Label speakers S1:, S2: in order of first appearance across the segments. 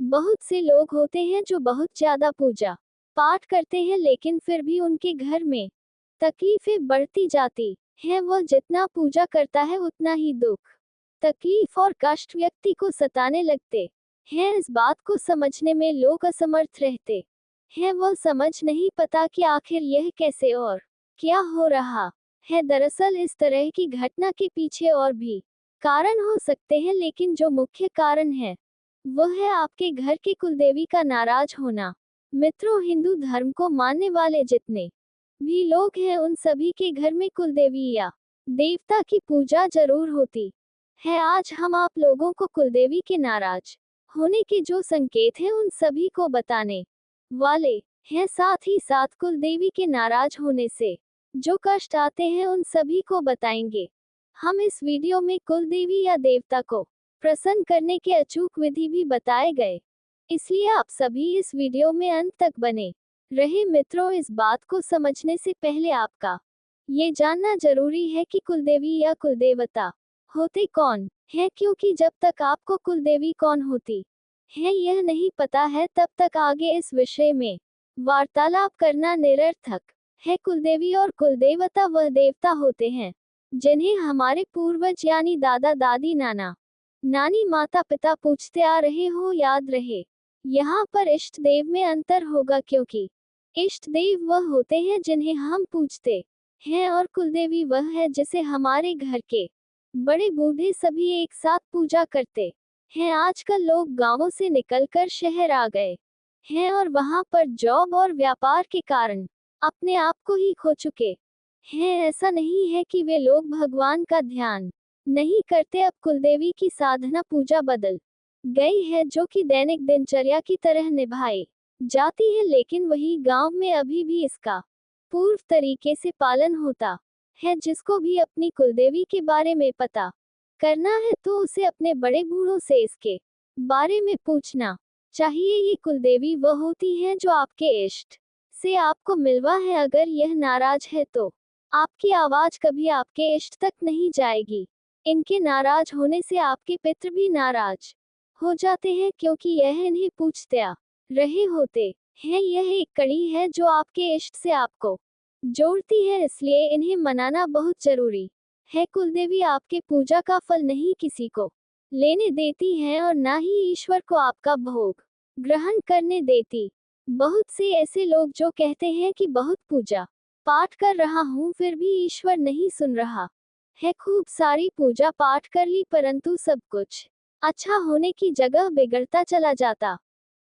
S1: बहुत से लोग होते हैं जो बहुत ज्यादा पूजा पाठ करते हैं, लेकिन फिर भी उनके घर में तकलीफें बढ़ती जाती हैं। वह जितना पूजा करता है उतना ही दुख, तकलीफ और कष्ट व्यक्ति को सताने लगते हैं। इस बात को समझने में लोग असमर्थ रहते हैं। वह समझ नहीं पाता कि आखिर यह कैसे और क्या हो रहा है। दरअसल इस तरह की घटना के पीछे और भी कारण हो सकते हैं, लेकिन जो मुख्य कारण है वह है आपके घर के कुलदेवी का नाराज होना। मित्रों, हिंदू धर्म को मानने वाले जितने भी लोग हैं उन सभी के घर में कुलदेवी या देवता की पूजा जरूर होती है। आज हम आप लोगों को कुलदेवी के नाराज होने के जो संकेत हैं उन सभी को बताने वाले हैं। साथ ही साथ कुलदेवी के नाराज होने से जो कष्ट आते हैं उन सभी को बताएंगे। हम इस वीडियो में कुलदेवी या देवता को प्रसन्न करने के अचूक विधि भी बताए गए, इसलिए आप सभी इस वीडियो में अंत तक बने रहे। मित्रों, इस बात को समझने से पहले आपका ये जानना जरूरी है कि कुलदेवी या कुलदेवता होते कौन है, क्योंकि जब तक आपको कुलदेवी कौन होती है यह नहीं पता है तब तक आगे इस विषय में वार्तालाप करना निरर्थक है। कुलदेवी और कुलदेवता वह देवता होते हैं जिन्हें हमारे पूर्वज यानी दादा दादी नाना नानी माता पिता पूछते आ रहे हो। याद रहे, यहाँ पर इष्ट देव में अंतर होगा, क्योंकि इष्ट देव वह होते हैं जिन्हें हम पूजते हैं और कुलदेवी वह है जिसे हमारे घर के बड़े बूढ़े सभी एक साथ पूजा करते हैं। आजकल लोग गांवों से निकलकर शहर आ गए हैं और वहां पर जॉब और व्यापार के कारण अपने आप को ही खो चुके हैं। ऐसा नहीं है कि वे लोग भगवान का ध्यान नहीं करते। अब कुलदेवी की साधना पूजा बदल गई है, जो कि दैनिक दिनचर्या की तरह निभाई जाती है, लेकिन वही गांव में अभी भी इसका पूर्व तरीके से पालन होता है। जिसको भी अपनी कुलदेवी के बारे में पता करना है तो उसे अपने बड़े बूढ़ों से इसके बारे में पूछना चाहिए। ये कुलदेवी वह होती हैं जो आपके इष्ट से आपको मिलवा है। अगर यह नाराज है तो आपकी आवाज कभी आपके इष्ट तक नहीं जाएगी। इनके नाराज होने से आपके पितृ भी नाराज हो जाते हैं, क्योंकि यह इन्हें पूछते आ रहे होते हैं। यह एक कड़ी है जो आपके इष्ट से आपको जोड़ती है, इसलिए इन्हें मनाना बहुत जरूरी है। कुलदेवी आपके पूजा का फल नहीं किसी को लेने देती है और ना ही ईश्वर को आपका भोग ग्रहण करने देती। बहुत से ऐसे लोग जो कहते हैं कि बहुत पूजा पाठ कर रहा हूँ फिर भी ईश्वर नहीं सुन रहा है, खूब सारी पूजा पाठ कर ली परंतु सब कुछ अच्छा होने की जगह बिगड़ता चला जाता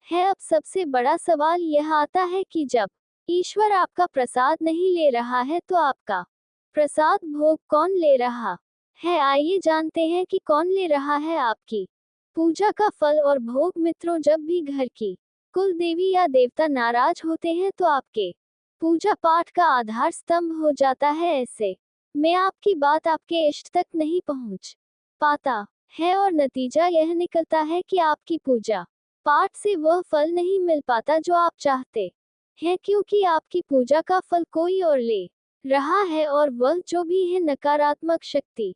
S1: है। अब सबसे बड़ा सवाल यह आता है कि जब ईश्वर आपका प्रसाद नहीं ले रहा है तो आपका प्रसाद भोग कौन ले रहा है। आइए जानते हैं कि कौन ले रहा है आपकी पूजा का फल और भोग। मित्रों, जब भी घर की कुल देवी या देवता नाराज होते हैं तो आपके पूजा पाठ का आधार स्तंभ हो जाता है। ऐसे में आपकी बात आपके इष्ट तक नहीं पहुंच पाता है और नतीजा यह निकलता है कि आपकी पूजा पाठ से वह फल नहीं मिल पाता जो आप चाहते हैं, क्योंकि आपकी पूजा का फल कोई और ले रहा है और वह जो भी है नकारात्मक शक्ति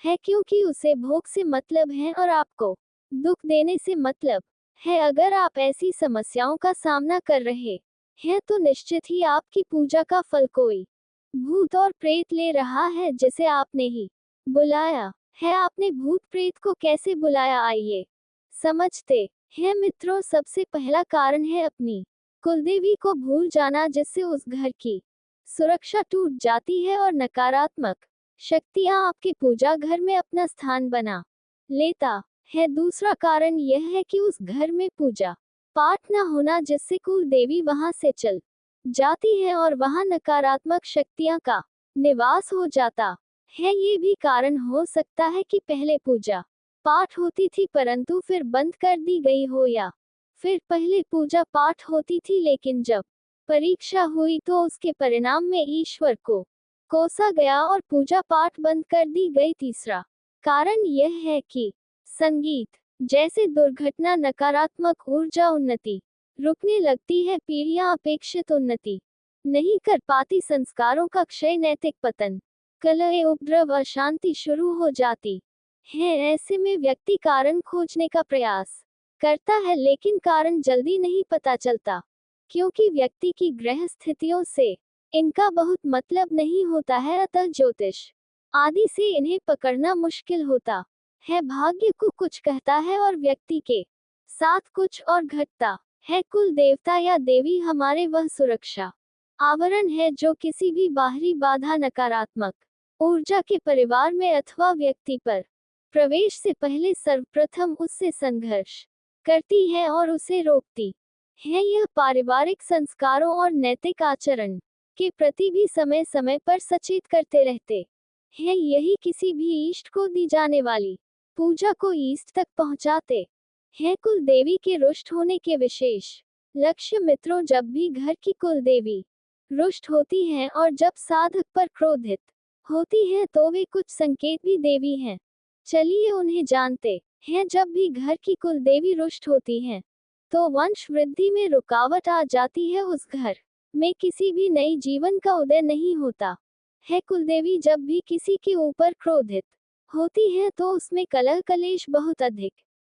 S1: है, क्योंकि उसे भोग से मतलब है और आपको दुख देने से मतलब है। अगर आप ऐसी समस्याओं का सामना कर रहे हैं तो निश्चित ही आपकी पूजा का फल कोई भूत और प्रेत ले रहा है जिसे आपने ही बुलाया है। आपने भूत प्रेत को कैसे बुलाया, आइए समझते हैं। मित्रों, सबसे पहला कारण है अपनी कुलदेवी को भूल जाना, जिससे उस घर की सुरक्षा टूट जाती है और नकारात्मक शक्तियां आपके पूजा घर में अपना स्थान बना लेता है। दूसरा कारण यह है कि उस घर में पूजा पाठ न होना, जिससे कुल देवी वहां से चल जाती है और वहां नकारात्मक शक्तियां का निवास हो जाता है। ये भी कारण हो सकता है कि पहले पूजा पाठ होती थी परंतु फिर बंद कर दी गई हो, या फिर पहले पूजा पाठ होती थी लेकिन जब परीक्षा हुई तो उसके परिणाम में ईश्वर को कोसा गया और पूजा पाठ बंद कर दी गई। तीसरा कारण यह है कि संगीत जैसे दुर्घटना नकारात्मक ऊर्जा उन्नति रुकने लगती है, पीढ़ियां अपेक्षित उन्नति नहीं कर पाती, संस्कारों का क्षय, नैतिक पतन, कलह, उपद्रव, अशांति शुरू हो जाती है। ऐसे में व्यक्ति कारण खोजने का प्रयास करता है, लेकिन कारण जल्दी नहीं पता चलता, क्योंकि व्यक्ति की ग्रह स्थितियों से इनका बहुत मतलब नहीं होता है। अतः ज्योतिष आदि से इन्हें पकड़ना मुश्किल होता है। भाग्य को कुछ कहता है और व्यक्ति के साथ कुछ और घटता है। कुल देवता या देवी हमारे वह सुरक्षा आवरण है जो किसी भी बाहरी बाधा, नकारात्मक ऊर्जा के परिवार में अथवा व्यक्ति पर प्रवेश से पहले सर्वप्रथम उससे संघर्ष करती है और उसे रोकती है। यह पारिवारिक संस्कारों और नैतिक आचरण के प्रति भी समय समय पर सचेत करते रहते हैं। यही किसी भी इष्ट को दी जाने वाली पूजा को इष्ट तक पहुंचाते हैं। कुल देवी के रुष्ट होने के विशेष लक्ष्य मित्रों, जब भी घर की कुल देवी रुष्ट होती हैं और जब साधक पर क्रोधित होती हैं तो वे कुछ संकेत भी देवी हैं। चलिए उन्हें जानते हैं। जब भी घर की कुल देवी रुष्ट होती हैं तो वंश वृद्धि में रुकावट आ जाती है। उस घर में किसी भी नई जीवन का उदय नहीं होता है। कुलदेवी जब भी किसी के ऊपर क्रोधित होती है तो उसमें कलह कलेश बहुत अधिक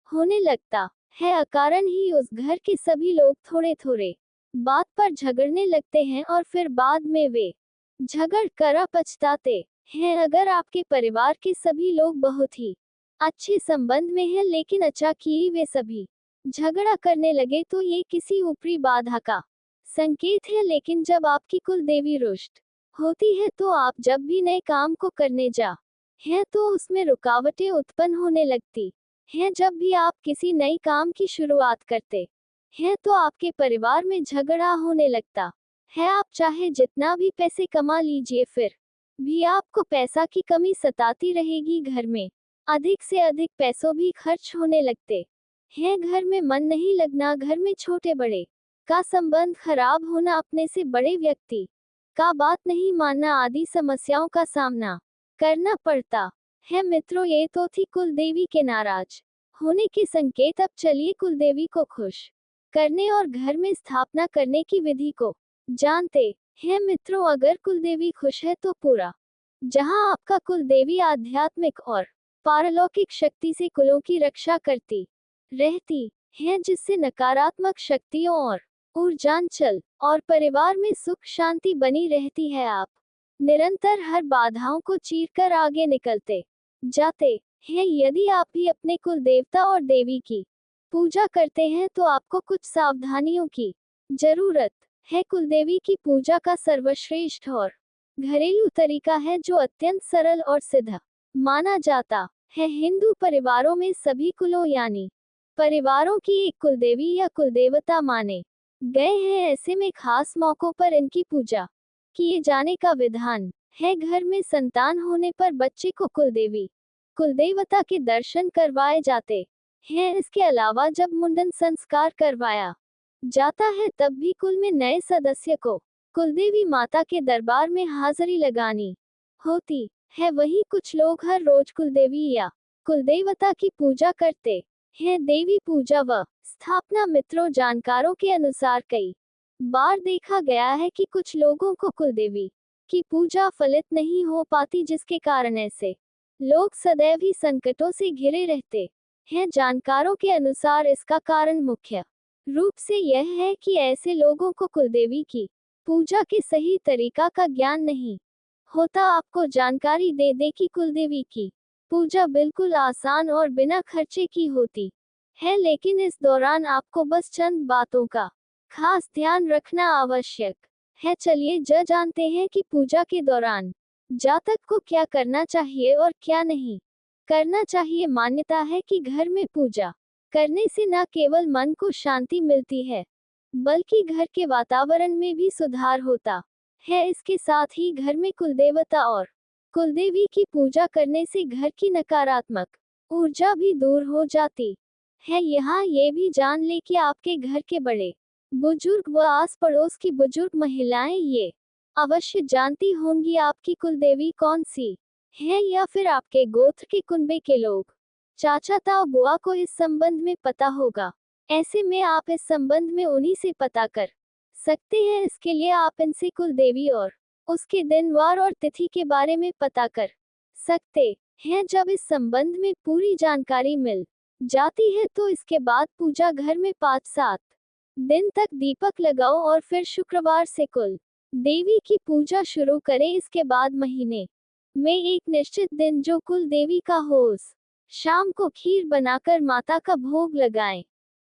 S1: होने लगता है। अकारण ही उस घर के सभी लोग थोड़े थोड़े बात पर झगड़ने लगते हैं और फिर बाद में वे झगड़ कर पछताते हैं। अगर आपके परिवार के सभी लोग बहुत ही अच्छे संबंध में हैं, लेकिन अचानक ही वे सभी झगड़ा करने लगे तो ये किसी ऊपरी बाधा का संकेत है। लेकिन जब आपकी कुल देवी रुष्ट होती है तो आप जब भी नए काम को करने जा हैं तो उसमें रुकावटें उत्पन्न होने लगती हैं। जब भी आप किसी नई काम की शुरुआत करते हैं तो आपके परिवार में झगड़ा होने लगता है। आप चाहे जितना भी पैसे कमा लीजिए, फिर भी आपको पैसा की कमी सताती रहेगी। घर में अधिक से अधिक पैसों भी खर्च होने लगते हैं। घर में मन नहीं लगना, घर में छोटे बड़े का संबंध खराब होना, अपने से बड़े व्यक्ति का बात नहीं मानना आदि समस्याओं का सामना करना पड़ता है। मित्रों, ये तो थी कुल देवी के नाराज होने के संकेत। अब चलिए कुल देवी को खुश करने और घर में स्थापना करने की विधि को जानते हैं। मित्रों, अगर कुल देवी खुश है तो पूरा जहां आपका कुल देवी आध्यात्मिक और पारलौकिक शक्ति से कुलों की रक्षा करती रहती है, जिससे नकारात्मक शक्तियों और ऊर्जांचल और परिवार में सुख शांति बनी रहती है। आप निरंतर हर बाधाओं को चीरकर आगे निकलते जाते हैं। यदि आप भी अपने कुल देवता और देवी की पूजा करते हैं तो आपको कुछ सावधानियों की जरूरत है। कुल देवी की पूजा का सर्वश्रेष्ठ और घरेलू तरीका है जो अत्यंत सरल और सिद्ध माना जाता है। हिंदू परिवारों में सभी कुलों यानी परिवारों की एक कुलदेवी या कुलदेवता माने गए हैं। ऐसे में खास मौकों पर इनकी पूजा किए जाने का विधान है। घर में संतान होने पर बच्चे को कुलदेवी कुलदेवता के दर्शन करवाए जाते हैं। इसके अलावा जब मुंडन संस्कार करवाया जाता है तब भी कुल में नए सदस्य को कुलदेवी माता के दरबार में हाजिरी लगानी होती है। वहीं कुछ लोग हर रोज कुलदेवी या कुलदेवता की पूजा करते हैं। देवी पूजा व स्थापना मित्रों, जानकारों के अनुसार कई बार देखा गया है कि कुछ लोगों को कुलदेवी की पूजा फलित नहीं हो पाती, जिसके कारण ऐसे लोग सदैव ही संकटों से घिरे रहते हैं। जानकारों के अनुसार इसका कारण मुख्य रूप से यह है कि ऐसे लोगों को कुलदेवी की पूजा के सही तरीका का ज्ञान नहीं होता। आपको जानकारी दे दे कि कुलदेवी की पूजा बिल्कुल आसान और बिना खर्चे की होती है, लेकिन इस दौरान आपको बस चंद बातों का खास ध्यान रखना आवश्यक है। चलिए जानते हैं कि पूजा के दौरान जातक को क्या करना चाहिए और क्या नहीं करना चाहिए। मान्यता है कि घर में पूजा करने से न केवल मन को शांति मिलती है, बल्कि घर के वातावरण में भी सुधार होता है। इसके साथ ही घर में कुलदेवता और कुलदेवी की पूजा करने से घर की नकारात्मक ऊर्जा भी दूर हो जाती है। यहाँ ये भी जान ले कि आपके घर के बड़े बुजुर्ग व आस पड़ोस की बुजुर्ग महिलाएं ये अवश्य जानती होंगी आपकी कुलदेवी कौन सी है, या फिर आपके गोत्र के कुनबे के लोग, चाचा ताऊ बुआ को इस संबंध में पता होगा। ऐसे में आप इस संबंध में उन्हीं से पता कर सकते हैं। इसके लिए आप इनसे कुलदेवी और उसके दिन वार और तिथि के बारे में पता कर सकते हैं। जब इस संबंध में पूरी जानकारी मिल जाती है तो इसके बाद पूजा घर में 5-7 दिन तक दीपक लगाओ और फिर शुक्रवार से कुल देवी की पूजा शुरू करें। इसके बाद महीने में एक निश्चित दिन जो कुल देवी का हो, उस शाम को खीर बनाकर माता का भोग लगाएं।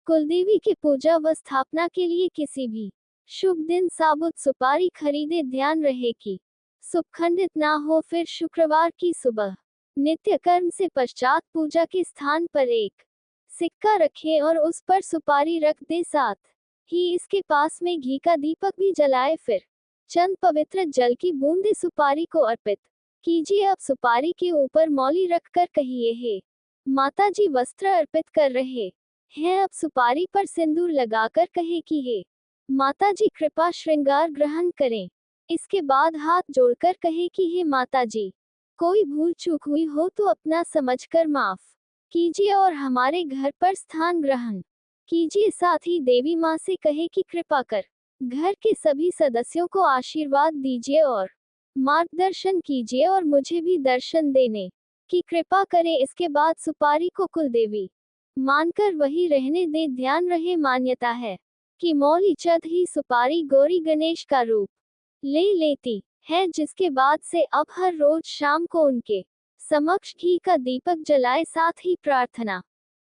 S1: कुलदेवी की पूजा व स्थापना के लिए किसी भी शुभ दिन साबुत सुपारी खरीदे। ध्यान रहे कि सुखंडित ना हो। फिर शुक्रवार की सुबह नित्य कर्म से पश्चात पूजा के स्थान पर एक सिक्का रखें और उस पर सुपारी रख दे, साथ ही इसके पास में घी का दीपक भी जलाए। फिर चंद पवित्र जल की बूंदे सुपारी को अर्पित कीजिए। अब सुपारी के ऊपर मौली रखकर कहिए, हे माता जी वस्त्र अर्पित कर रहे हैं। अब सुपारी पर सिंदूर लगाकर कहे कि हे माता जी कृपा श्रृंगार ग्रहण करें। इसके बाद हाथ जोड़कर कहे कि हे माता जी, कोई भूल चूक हुई हो तो अपना समझकर माफ कीजिए और हमारे घर पर स्थान ग्रहण कीजिए। साथ ही देवी माँ से कहे कि कृपा कर घर के सभी सदस्यों को आशीर्वाद दीजिए और मार्गदर्शन कीजिए और मुझे भी दर्शन देने की कृपा करें। इसके बाद सुपारी को कुलदेवी मानकर वही रहने दे। ध्यान रहे, मान्यता है कि मौली चढ़ ही सुपारी गौरी गणेश का रूप ले लेती है, जिसके बाद से अब हर रोज शाम को उनके समक्ष घी का दीपक जलाए, साथ ही प्रार्थना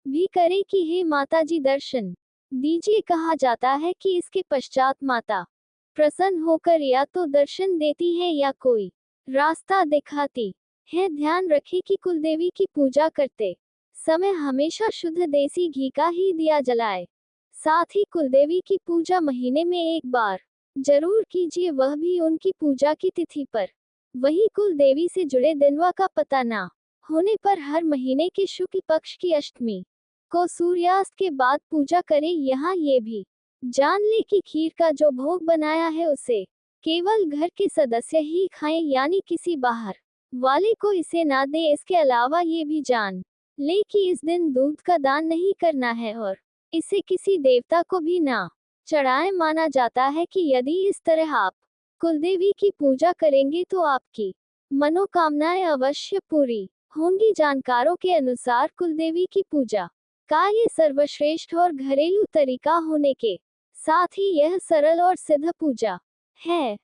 S1: भी करे कि हे माता जी दर्शन दीजिए। कहा जाता है कि इसके पश्चात माता प्रसन्न होकर या तो दर्शन देती है या कोई रास्ता दिखाती है। ध्यान रखें कि कुलदेवी की पूजा करते समय हमेशा शुद्ध देसी घी का ही दिया जलाए। साथ ही कुलदेवी की पूजा महीने में एक बार जरूर कीजिए, वह भी उनकी पूजा की तिथि पर। वही कुलदेवी से जुड़े दिनवा का पता ना होने पर हर महीने के शुक्ल पक्ष की अष्टमी को सूर्यास्त के बाद पूजा करें। यहाँ ये भी जान ले कि खीर का जो भोग बनाया है उसे केवल घर के सदस्य ही खाएं, यानी किसी बाहर वाले को इसे ना दे। इसके अलावा ये भी जान ले कि इस दिन दूध का दान नहीं करना है और इसे किसी देवता को भी ना चढ़ाएं। माना जाता है कि यदि इस तरह आप कुलदेवी की पूजा करेंगे तो आपकी मनोकामनाएं अवश्य पूरी होंगी। जानकारों के अनुसार कुलदेवी की पूजा का ये सर्वश्रेष्ठ और घरेलू तरीका होने के साथ ही यह सरल और सिद्ध पूजा है।